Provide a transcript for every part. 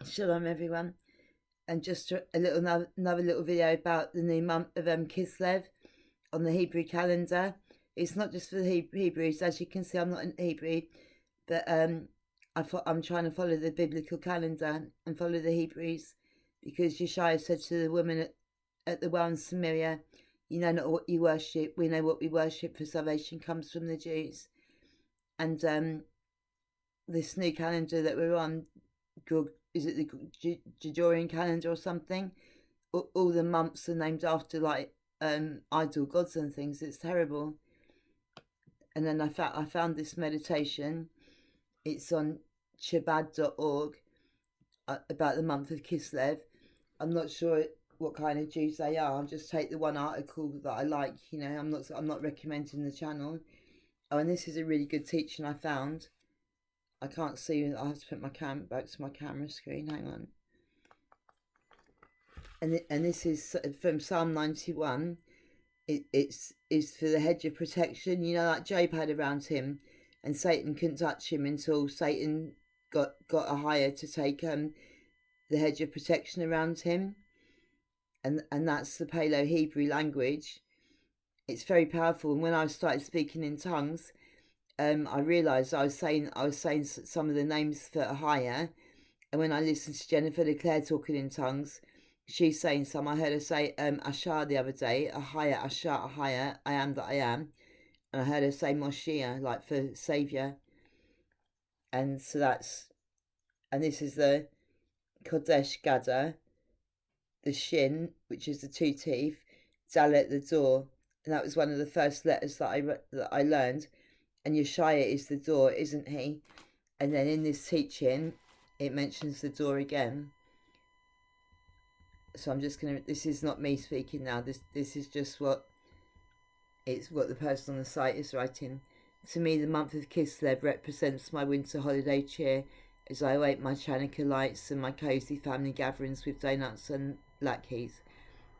Shalom everyone, and just another little video about the new month of Kislev on the Hebrew calendar. It's not just for the Hebrews, as you can see. I'm not an Hebrew, but I'm trying to follow the biblical calendar and follow the Hebrews, because Yeshua said to the woman at the well in Samaria, "You know not what you worship. We know what we worship, for salvation comes from the Jews." And this new calendar that we're on, is it the Gregorian calendar or something? All the months are named after like idol gods and things. It's terrible. And then I found this meditation. It's on Chabad.org about the month of Kislev. I'm not sure what kind of Jews they are. I'll just take the one article that I like. You know, I'm not recommending the channel. Oh, and this is a really good teaching I found. I can't see. I have to put my back to my camera screen. Hang on. And this is from Psalm 91. It's for the hedge of protection. You know, like Job had around him, and Satan couldn't touch him until Satan got a hire to take the hedge of protection around him. And that's the Paleo Hebrew language. It's very powerful. And when I started speaking in tongues, I realised I was saying some of the names for a higher, and when I listened to Jennifer Leclerc talking in tongues, she's saying some. I heard her say Ashar the other day, a higher, Ashar, a higher, I am that I am, and I heard her say Moshiach, like for Saviour. And so and this is the Kodesh Gada, the Shin, which is the two teeth, Dalet, the door, and that was one of the first letters that I learned. And Yeshua is the door, isn't he? And then in this teaching, it mentions the door again. So I'm just gonna. This is not me speaking now. This is just what the person on the site is writing. To me, the month of Kislev represents my winter holiday cheer as I await my Channakuh lights and my cosy family gatherings with donuts and latkes.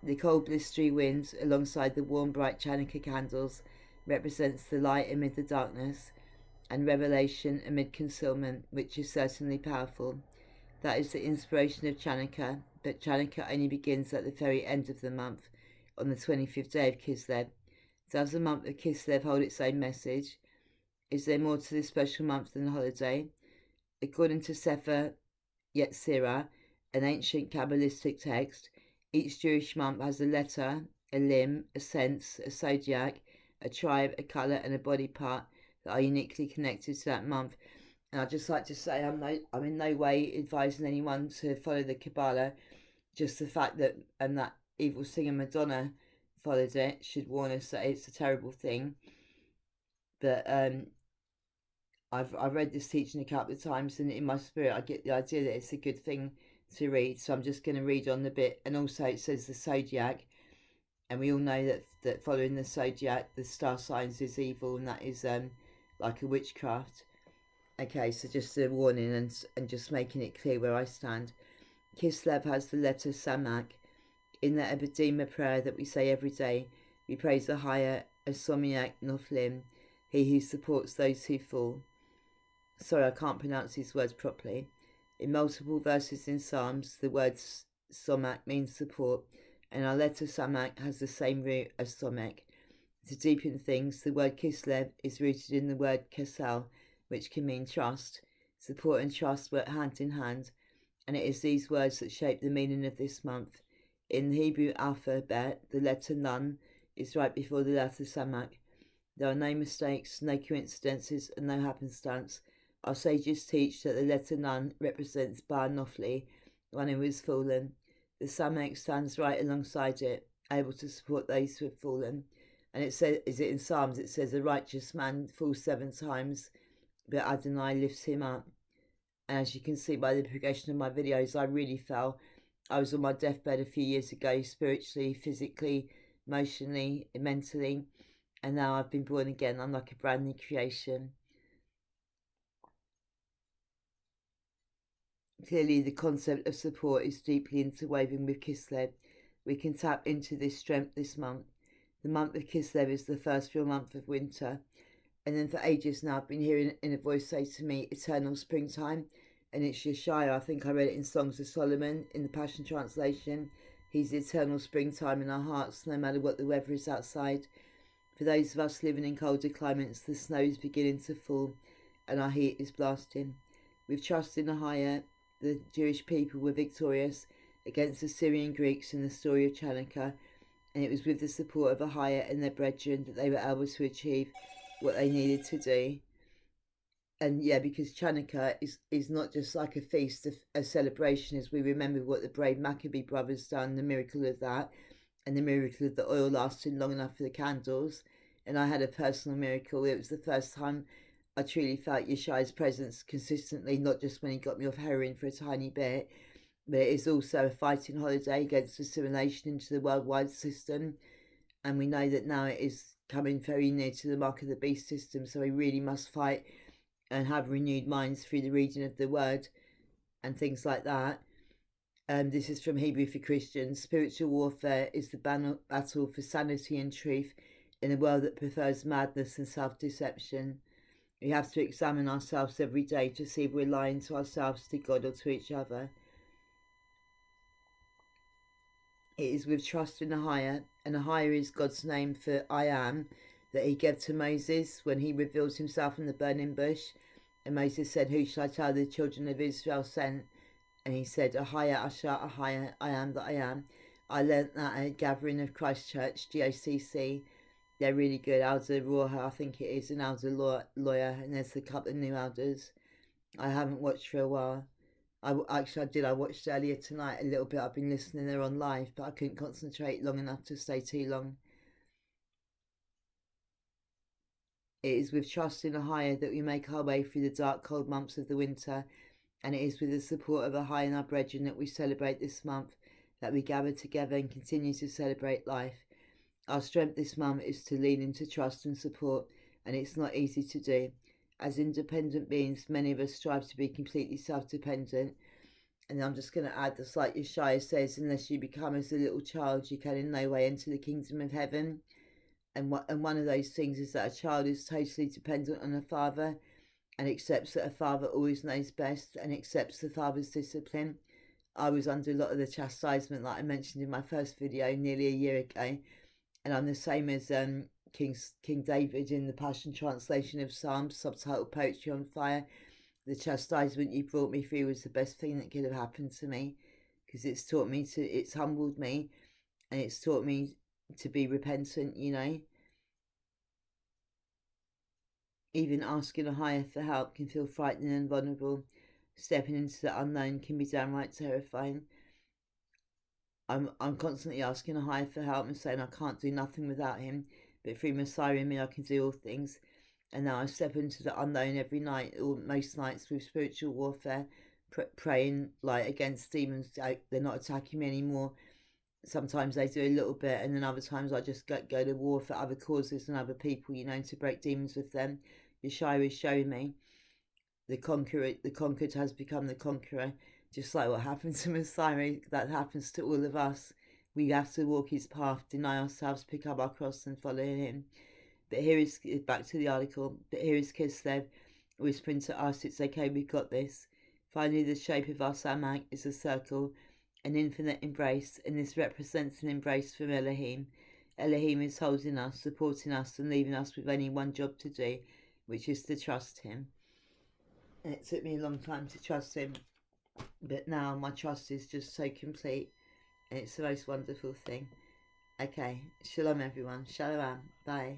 The cold, blistery wind, alongside the warm, bright Channakuh candles, represents the light amid the darkness, and revelation amid concealment, which is certainly powerful. That is the inspiration of Channakuh, but Channakuh only begins at the very end of the month, on the 25th day of Kislev. Does the month of Kislev hold its own message? Is there more to this special month than the holiday? According to Sefer Yetzirah, an ancient Kabbalistic text, each Jewish month has a letter, a limb, a sense, a zodiac, a tribe, a colour, and a body part that are uniquely connected to that month. And I'd just like to say I'm in no way advising anyone to follow the Kabbalah. Just the fact that that evil singer Madonna followed it should warn us that it's a terrible thing. But I've read this teaching a couple of times, and in my spirit I get the idea that it's a good thing to read. So I'm just going to read on the bit. And also it says the zodiac, and we all know that following the zodiac, the star signs, is evil, and that is like a witchcraft. Okay, so just a warning and just making it clear where I stand. Kislev has the letter samech. In the mo-edim prayer that we say every day, we praise the higher, a someich, noflim, he who supports those who fall. Sorry, I can't pronounce these words properly. In multiple verses in Psalms, the word someich means support, and our letter samech has the same root as someich. To deepen things, the word Kislev is rooted in the word kesel, which can mean trust. Support and trust work hand in hand, and it is these words that shape the meaning of this month. In the Hebrew aleph-bet, the letter nun is right before the letter samech. There are no mistakes, no coincidences, and no happenstance. Our sages teach that the letter nun represents bar nofli, one who has fallen. The samech stands right alongside it, able to support those who have fallen. And it says, is it in Psalms? It says, "A righteous man falls 7 times, but Adonai lifts him up." And as you can see by the progression of my videos, I really fell. I was on my deathbed a few years ago, spiritually, physically, emotionally, mentally, and now I've been born again. I'm like a brand new creation. Clearly, the concept of support is deeply interwoven with Kislev. We can tap into this strength this month. The month of Kislev is the first real month of winter. And then for ages now, I've been hearing in a voice say to me, eternal springtime. and it's Yeshaya. I think I read it in Songs of Solomon in the Passion Translation. He's the eternal springtime in our hearts, no matter what the weather is outside. For those of us living in colder climates, the snow is beginning to fall and our heat is blasting. With trust in the higher, the Jewish people were victorious against the Syrian Greeks in the story of Channakuh, and it was with the support of a higher and their brethren that they were able to achieve what they needed to do. And yeah, because Chanukah is not just like a feast, a celebration, as we remember what the brave Maccabee brothers done, the miracle of that, and the miracle of the oil lasting long enough for the candles. And I had a personal miracle. It was the first time I truly felt Yeshua's presence consistently, not just when he got me off heroin for a tiny bit, but it is also a fighting holiday against assimilation into the worldwide system. And we know that now it is coming very near to the mark of the beast system, so we really must fight and have renewed minds through the reading of the word and things like that. This is from Hebrew for Christians. Spiritual warfare is the battle for sanity and truth in a world that prefers madness and self-deception. We have to examine ourselves every day to see if we're lying to ourselves, to God, or to each other. It is with trust in the higher, and the higher is God's name for I am, that he gave to Moses when he reveals himself in the burning bush. And Moses said, who shall I tell the children of Israel sent? And he said, Ahaya, Asha, Ahaya, I am that I am. I learnt that at a gathering of Christchurch, GOCC. They're really good. Elder Roha, I think it is, an elder lawyer, and there's a couple of new elders. I haven't watched for a while. I watched earlier tonight a little bit. I've been listening there on live, but I couldn't concentrate long enough to stay too long. It is with trust in a higher that we make our way through the dark, cold months of the winter, and it is with the support of a higher and our brethren that we celebrate this month, that we gather together and continue to celebrate life. Our strength this month is to lean into trust and support, and it's not easy to do. As independent beings, many of us strive to be completely self-dependent, and I'm just going to add this, like Yeshua says, unless you become as a little child, you can in no way enter the kingdom of heaven. And one of those things is that a child is totally dependent on a father and accepts that a father always knows best and accepts the father's discipline. I was under a lot of the chastisement, like I mentioned in my first video nearly a year ago, and I'm the same as King David in the Passion Translation of Psalms, subtitled Poetry on Fire. The chastisement you brought me through was the best thing that could have happened to me, because it's humbled me, and it's taught me to be repentant, you know. Even asking a higher for help can feel frightening and vulnerable. Stepping into the unknown can be downright terrifying. I'm constantly asking a higher for help and saying I can't do nothing without him, but through Messiah in me I can do all things. And now I step into the unknown every night, or most nights, with spiritual warfare, praying like against demons. They're not attacking me anymore. Sometimes they do a little bit, and then other times I just go to war for other causes and other people, you know, to break demons with them. Yeshua is showing me the conquered has become the conqueror, just like what happened to Messiah. That happens to all of us. We have to walk his path, deny ourselves, pick up our cross and follow him. But here is, back to the article, but here is Kislev whispering to us, it's okay, we've got this. Finally, the shape of our samech is a circle, an infinite embrace, and this represents an embrace from Elohim. Elohim is holding us, supporting us, and leaving us with only one job to do, which is to trust him. And it took me a long time to trust him, but now my trust is just so complete, and it's the most wonderful thing. Okay, shalom everyone, shalom, bye.